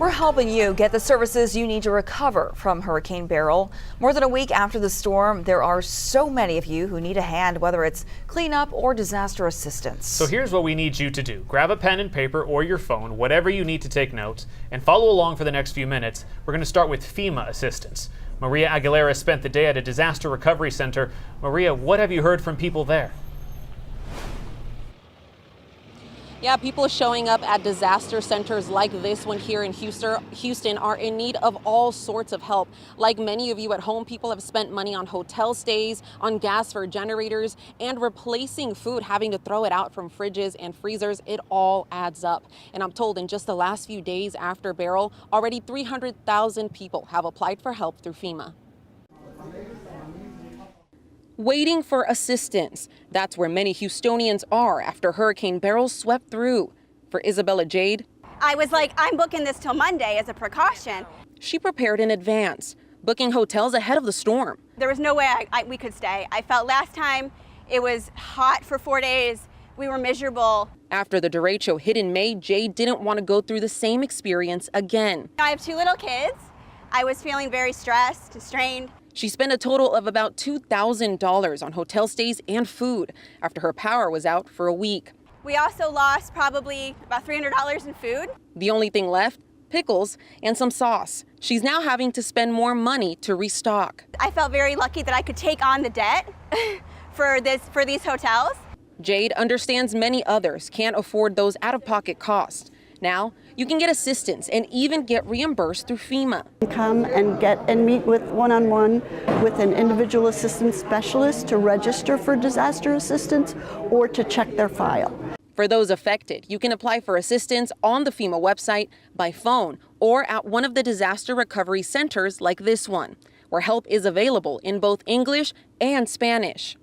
We're helping you get the services you need to recover from Hurricane Beryl. More than a week after the storm, there are so many of you who need a hand, whether it's cleanup or disaster assistance. So here's what we need you to do. Grab a pen and paper or your phone, whatever you need to take notes, and follow along for the next few minutes. We're going to start with FEMA assistance. Maria Aguilera spent the day at a disaster recovery center. Maria, what have you heard from people there? Yeah, people showing up at disaster centers like this one here in Houston are in need of all sorts of help. Like many of you at home, people have spent money on hotel stays, on gas for generators, and replacing food, having to throw it out from fridges and freezers. It all adds up. And I'm told in just the last few days after Beryl, already 300,000 people have applied for help through FEMA. Waiting for assistance. That's where many Houstonians are after Hurricane Beryl swept through. For Isabella Jade, I was like, I'm booking this till Monday as a precaution. She prepared in advance, booking hotels ahead of the storm. There was no way we could stay. I felt last time it was hot for 4 days. We were miserable. After the derecho hit in May, Jade didn't want to go through the same experience again. I have 2 little kids. I was feeling very stressed, strained. She spent a total of about $2,000 on hotel stays and food after her power was out for a week. We also lost probably about $300 in food. The only thing left, pickles and some sauce. She's now having to spend more money to restock. I felt very lucky that I could take on the debt for these hotels. Jade understands many others can't afford those out-of-pocket costs. Now, you can get assistance and even get reimbursed through FEMA. Come and meet with one-on-one with an individual assistance specialist to register for disaster assistance or to check their file. For those affected, you can apply for assistance on the FEMA website, by phone, or at one of the disaster recovery centers like this one, where help is available in both English and Spanish.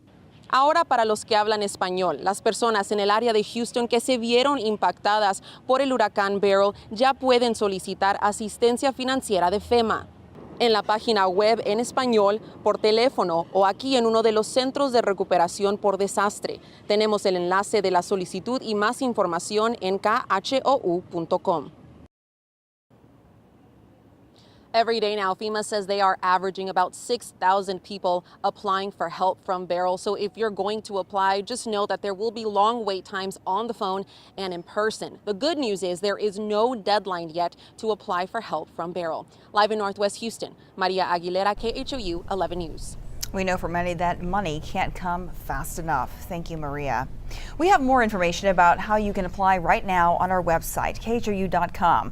Ahora, para los que hablan español, las personas en el área de Houston que se vieron impactadas por el huracán Beryl ya pueden solicitar asistencia financiera de FEMA. En la página web en español, por teléfono o aquí en uno de los centros de recuperación por desastre. Tenemos el enlace de la solicitud y más información en khou.com. Every day now, FEMA says they are averaging about 6,000 people applying for help from Beryl. So if you're going to apply, just know that there will be long wait times on the phone and in person. The good news is there is no deadline yet to apply for help from Beryl. Live in Northwest Houston, Maria Aguilera, KHOU 11 News. We know for many that money can't come fast enough. Thank you, Maria. We have more information about how you can apply right now on our website, khou.com.